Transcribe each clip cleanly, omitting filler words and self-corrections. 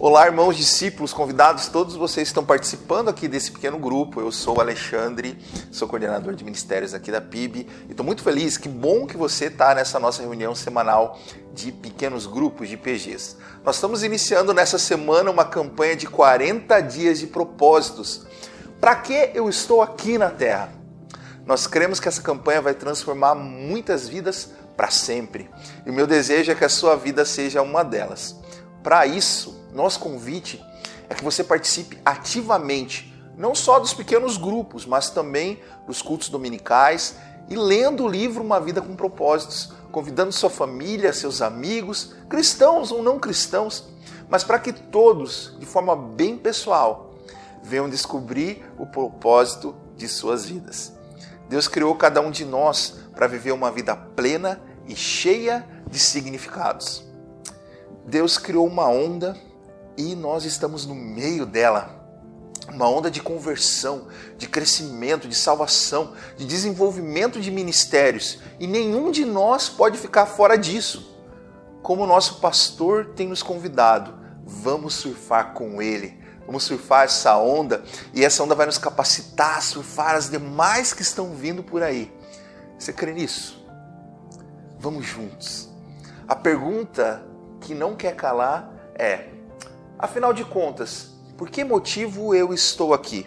Olá, irmãos, discípulos, convidados, todos vocês estão participando aqui desse pequeno grupo. Eu sou o Alexandre, sou coordenador de ministérios aqui da PIB e estou muito feliz, que bom que você está nessa nossa reunião semanal de pequenos grupos de PGs. Nós estamos iniciando nessa semana uma campanha de 40 dias de propósitos. Para que eu estou aqui na Terra? Nós cremos que essa campanha vai transformar muitas vidas para sempre. E o meu desejo é que a sua vida seja uma delas. Para isso, nosso convite é que você participe ativamente, não só dos pequenos grupos, mas também dos cultos dominicais e lendo o livro Uma Vida com Propósitos, convidando sua família, seus amigos, cristãos ou não cristãos, mas para que todos, de forma bem pessoal, venham descobrir o propósito de suas vidas. Deus criou cada um de nós para viver uma vida plena e cheia de significados. Deus criou uma onda e nós estamos no meio dela. Uma onda de conversão, de crescimento, de salvação, de desenvolvimento de ministérios. E nenhum de nós pode ficar fora disso. Como o nosso pastor tem nos convidado, vamos surfar com ele. Vamos surfar essa onda e essa onda vai nos capacitar a surfar as demais que estão vindo por aí. Você crê nisso? Vamos juntos. A pergunta que não quer calar é: afinal de contas, por que motivo eu estou aqui?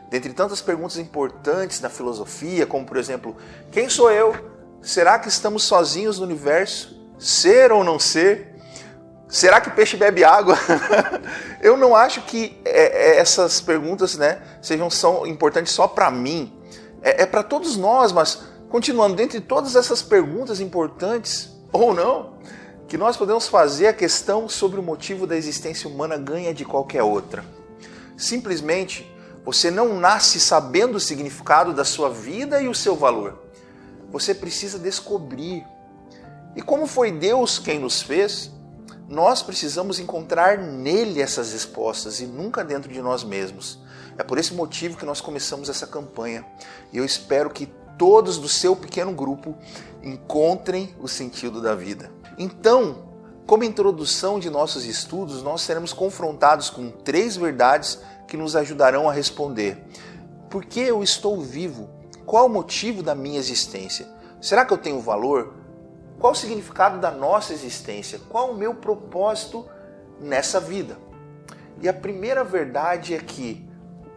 Dentre tantas perguntas importantes na filosofia, como por exemplo, quem sou eu? Será que estamos sozinhos no universo? Ser ou não ser? Será que peixe bebe água? Eu não acho que essas perguntas, são importantes só para mim. É para todos nós, mas continuando, dentre todas essas perguntas importantes, ou não, que nós podemos fazer, a questão sobre o motivo da existência humana ganha de qualquer outra. Simplesmente, você não nasce sabendo o significado da sua vida e o seu valor. Você precisa descobrir. E como foi Deus quem nos fez, nós precisamos encontrar nele essas respostas e nunca dentro de nós mesmos. É por esse motivo que nós começamos essa campanha. E eu espero que todos do seu pequeno grupo encontrem o sentido da vida. Então, como introdução de nossos estudos, nós seremos confrontados com 3 verdades que nos ajudarão a responder. Por que eu estou vivo? Qual o motivo da minha existência? Será que eu tenho valor? Qual o significado da nossa existência? Qual o meu propósito nessa vida? E a primeira verdade é que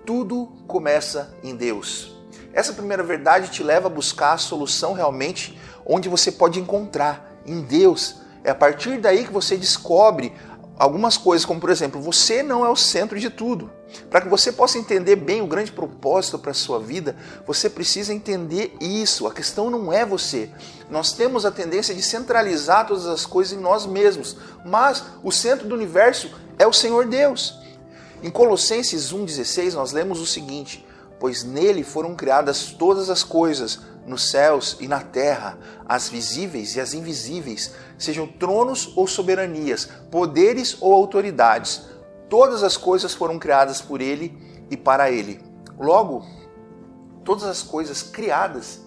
tudo começa em Deus. Essa primeira verdade te leva a buscar a solução realmente onde você pode encontrar, em Deus. É a partir daí que você descobre algumas coisas, como por exemplo, você não é o centro de tudo. Para que você possa entender bem o grande propósito para a sua vida, você precisa entender isso. A questão não é você. Nós temos a tendência de centralizar todas as coisas em nós mesmos, mas o centro do universo é o Senhor Deus. Em Colossenses 1,16 nós lemos o seguinte: pois nele foram criadas todas as coisas, nos céus e na terra, as visíveis e as invisíveis, sejam tronos ou soberanias, poderes ou autoridades. Todas as coisas foram criadas por ele e para ele. Logo, todas as coisas criadas,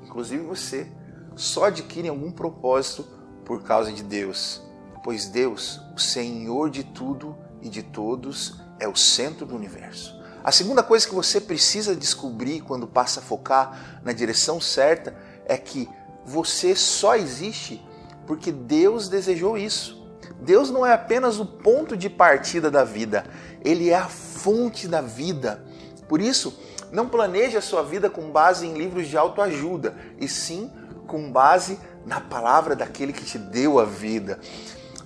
inclusive você, só adquirem algum propósito por causa de Deus. Pois Deus, o Senhor de tudo e de todos, é o centro do universo. A segunda coisa que você precisa descobrir quando passa a focar na direção certa é que você só existe porque Deus desejou isso. Deus não é apenas o ponto de partida da vida, Ele é a fonte da vida. Por isso, não planeje a sua vida com base em livros de autoajuda, e sim com base na palavra daquele que te deu a vida.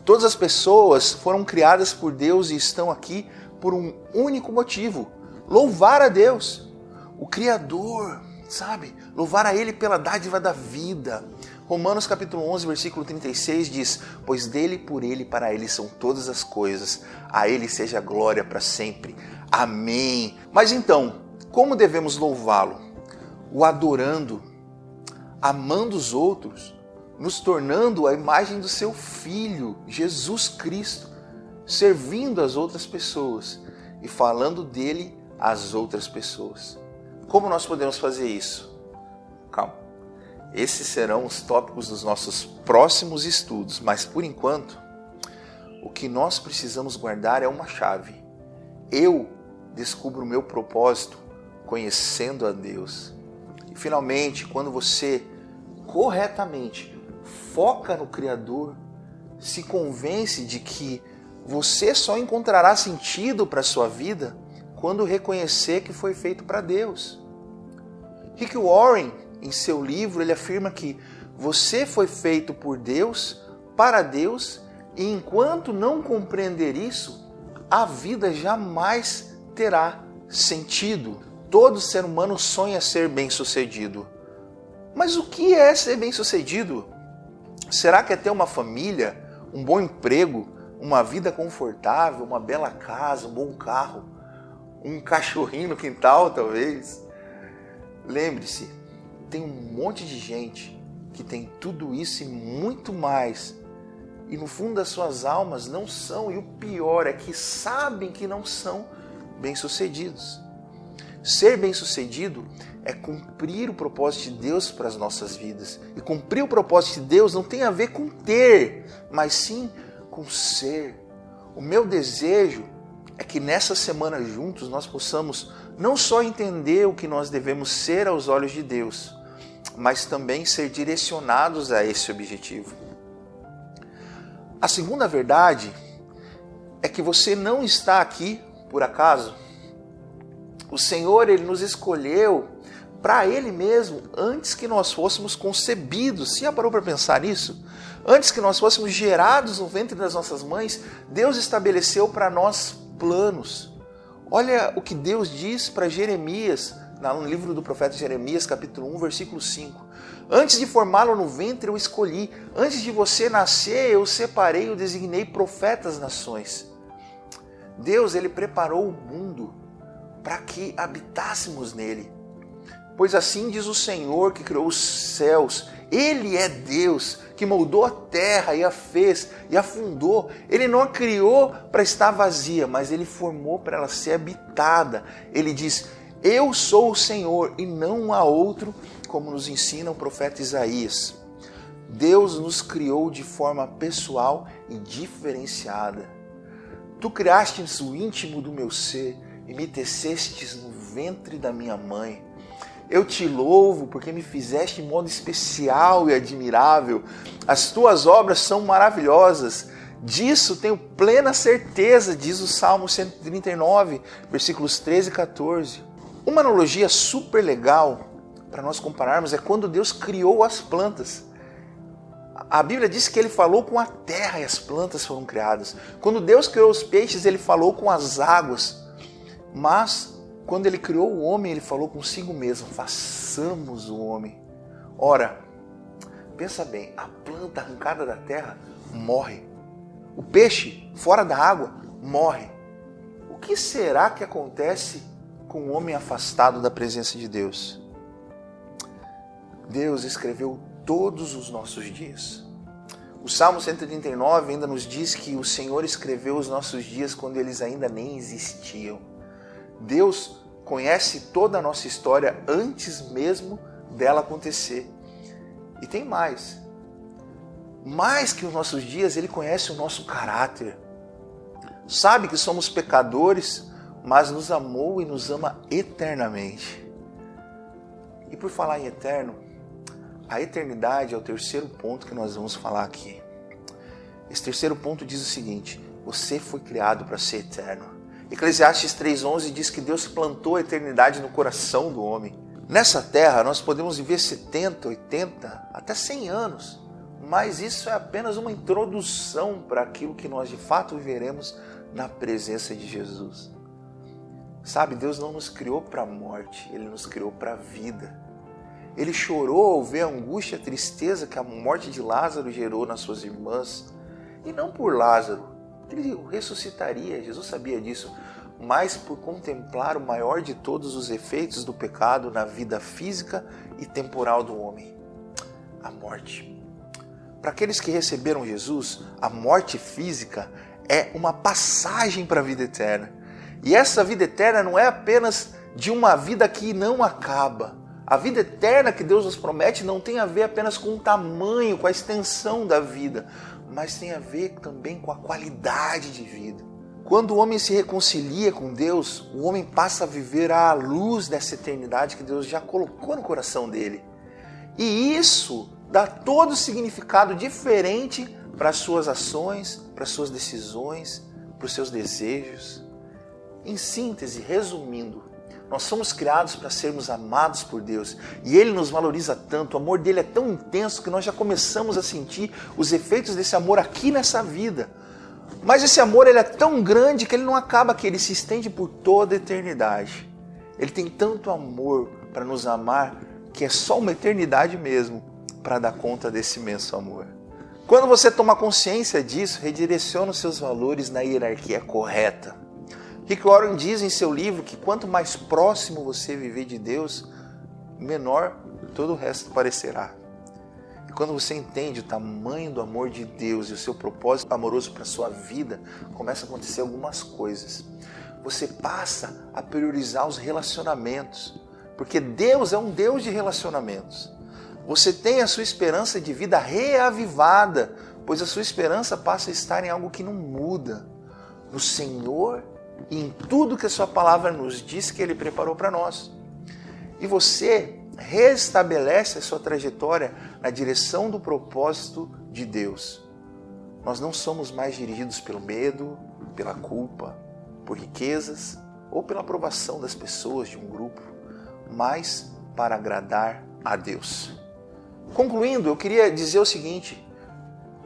Todas as pessoas foram criadas por Deus e estão aqui por um único motivo: louvar a Deus, o Criador, sabe? Louvar a Ele pela dádiva da vida. Romanos capítulo 11, versículo 36 diz: pois dele, por ele e para ele são todas as coisas, a ele seja a glória para sempre. Amém. Mas então, como devemos louvá-lo? O adorando, amando os outros, nos tornando a imagem do seu Filho, Jesus Cristo, servindo as outras pessoas e falando dele às outras pessoas. Como nós podemos fazer isso? Calma. Esses serão os tópicos dos nossos próximos estudos, mas por enquanto, o que nós precisamos guardar é uma chave. Eu descubro o meu propósito conhecendo a Deus. E finalmente, quando você corretamente foca no Criador, se convence de que você só encontrará sentido para a sua vida quando reconhecer que foi feito para Deus. Rick Warren, em seu livro, ele afirma que você foi feito por Deus, para Deus, e enquanto não compreender isso, a vida jamais terá sentido. Todo ser humano sonha ser bem-sucedido. Mas o que é ser bem-sucedido? Será que é ter uma família, um bom emprego, uma vida confortável, uma bela casa, um bom carro, um cachorrinho no quintal, talvez? Lembre-se, tem um monte de gente que tem tudo isso e muito mais, e no fundo das suas almas não são, e o pior é que sabem que não são bem-sucedidos. Ser bem-sucedido é cumprir o propósito de Deus para as nossas vidas. E cumprir o propósito de Deus não tem a ver com ter, mas sim com ser. O meu desejo é que nessa semana juntos nós possamos não só entender o que nós devemos ser aos olhos de Deus, mas também ser direcionados a esse objetivo. A segunda verdade é que você não está aqui por acaso. O Senhor, Ele nos escolheu para Ele mesmo antes que nós fôssemos concebidos. Você já parou para pensar nisso? Antes que nós fôssemos gerados no ventre das nossas mães, Deus estabeleceu para nós planos. Olha o que Deus diz para Jeremias, no livro do profeta Jeremias, capítulo 1, versículo 5. Antes de formá-lo no ventre eu escolhi, antes de você nascer eu separei e designei profetas às nações. Deus, Ele preparou o mundo para que habitássemos nele. Pois assim diz o Senhor que criou os céus. Ele é Deus que moldou a terra e a fez e a fundou. Ele não a criou para estar vazia, mas Ele formou para ela ser habitada. Ele diz, eu sou o Senhor e não há outro, como nos ensina o profeta Isaías. Deus nos criou de forma pessoal e diferenciada. Tu criastes o íntimo do meu ser e me tecestes no ventre da minha mãe. Eu te louvo porque me fizeste de modo especial e admirável. As tuas obras são maravilhosas. Disso tenho plena certeza, diz o Salmo 139, versículos 13 e 14. Uma analogia super legal para nós compararmos é quando Deus criou as plantas. A Bíblia diz que Ele falou com a terra e as plantas foram criadas. Quando Deus criou os peixes, Ele falou com as águas. Mas, quando Ele criou o homem, Ele falou consigo mesmo, façamos o homem. Ora, pensa bem, a planta arrancada da terra morre. O peixe fora da água morre. O que será que acontece com o homem afastado da presença de Deus? Deus escreveu todos os nossos dias. O Salmo 139 ainda nos diz que o Senhor escreveu os nossos dias quando eles ainda nem existiam. Deus conhece toda a nossa história antes mesmo dela acontecer. E tem mais. Mais que os nossos dias, Ele conhece o nosso caráter. Sabe que somos pecadores, mas nos amou e nos ama eternamente. E por falar em eterno, a eternidade é o terceiro ponto que nós vamos falar aqui. Esse terceiro ponto diz o seguinte: você foi criado para ser eterno. Eclesiastes 3:11 diz que Deus plantou a eternidade no coração do homem. Nessa terra nós podemos viver 70, 80, até 100 anos, mas isso é apenas uma introdução para aquilo que nós de fato viveremos na presença de Jesus. Sabe, Deus não nos criou para a morte, Ele nos criou para a vida. Ele chorou ao ver a angústia e a tristeza que a morte de Lázaro gerou nas suas irmãs. E não por Lázaro, ele ressuscitaria, Jesus sabia disso, mas por contemplar o maior de todos os efeitos do pecado na vida física e temporal do homem, a morte. Para aqueles que receberam Jesus, a morte física é uma passagem para a vida eterna. E essa vida eterna não é apenas de uma vida que não acaba. A vida eterna que Deus nos promete não tem a ver apenas com o tamanho, com a extensão da vida, mas tem a ver também com a qualidade de vida. Quando o homem se reconcilia com Deus, o homem passa a viver à luz dessa eternidade que Deus já colocou no coração dele. E isso dá todo o significado diferente para as suas ações, para as suas decisões, para os seus desejos. Em síntese, resumindo, nós somos criados para sermos amados por Deus e Ele nos valoriza tanto, o amor dele é tão intenso que nós já começamos a sentir os efeitos desse amor aqui nessa vida. Mas esse amor ele é tão grande que ele não acaba aqui, ele se estende por toda a eternidade. Ele tem tanto amor para nos amar que é só uma eternidade mesmo para dar conta desse imenso amor. Quando você toma consciência disso, redireciona os seus valores na hierarquia correta. Rick Warren diz em seu livro que quanto mais próximo você viver de Deus, menor todo o resto parecerá. E quando você entende o tamanho do amor de Deus e o seu propósito amoroso para a sua vida, começa a acontecer algumas coisas. Você passa a priorizar os relacionamentos, porque Deus é um Deus de relacionamentos. Você tem a sua esperança de vida reavivada, pois a sua esperança passa a estar em algo que não muda, no Senhor e em tudo que a sua palavra nos diz que Ele preparou para nós. E você restabelece a sua trajetória na direção do propósito de Deus. Nós não somos mais dirigidos pelo medo, pela culpa, por riquezas ou pela aprovação das pessoas de um grupo, mas para agradar a Deus. Concluindo, eu queria dizer o seguinte: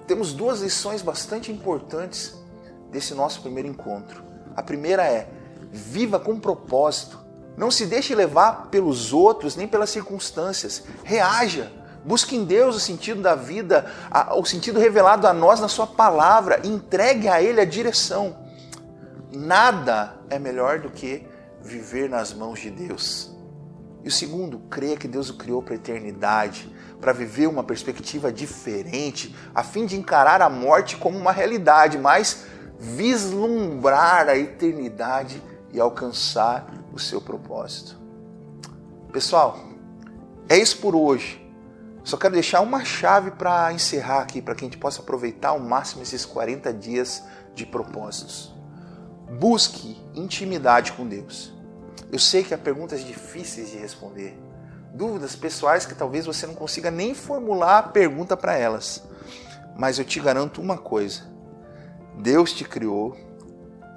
temos duas lições bastante importantes desse nosso primeiro encontro. A primeira é: viva com propósito. Não se deixe levar pelos outros nem pelas circunstâncias. Reaja. Busque em Deus o sentido da vida, o sentido revelado a nós na sua palavra. Entregue a Ele a direção. Nada é melhor do que viver nas mãos de Deus. E o segundo, creia que Deus o criou para a eternidade, para viver uma perspectiva diferente, a fim de encarar a morte como uma realidade, mas vislumbrar a eternidade e alcançar o seu propósito. Pessoal, é isso por hoje. Só quero deixar uma chave para encerrar aqui, para que a gente possa aproveitar ao máximo esses 40 dias de propósitos. Busque intimidade com Deus. Eu sei que há perguntas difíceis de responder, dúvidas pessoais que talvez você não consiga nem formular a pergunta para elas. Mas eu te garanto uma coisa: Deus te criou,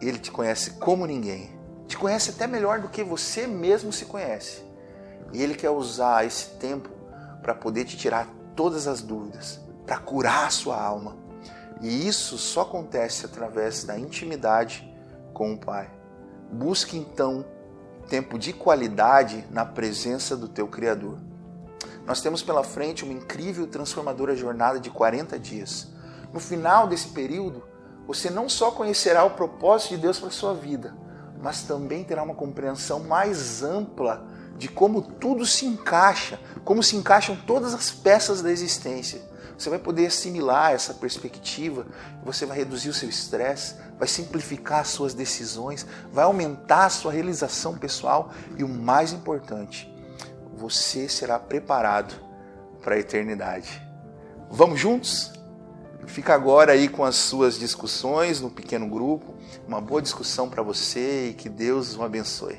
Ele te conhece como ninguém, te conhece até melhor do que você mesmo se conhece. E Ele quer usar esse tempo para poder te tirar todas as dúvidas, para curar a sua alma. E isso só acontece através da intimidade com o Pai. Busque então tempo de qualidade na presença do teu Criador. Nós temos pela frente uma incrível e transformadora jornada de 40 dias. No final desse período, você não só conhecerá o propósito de Deus para a sua vida, mas também terá uma compreensão mais ampla de como tudo se encaixa, como se encaixam todas as peças da existência. Você vai poder assimilar essa perspectiva, você vai reduzir o seu estresse, vai simplificar as suas decisões, vai aumentar a sua realização pessoal e o mais importante, você será preparado para a eternidade. Vamos juntos? Fica agora aí com as suas discussões no pequeno grupo. Uma boa discussão para você e que Deus o abençoe.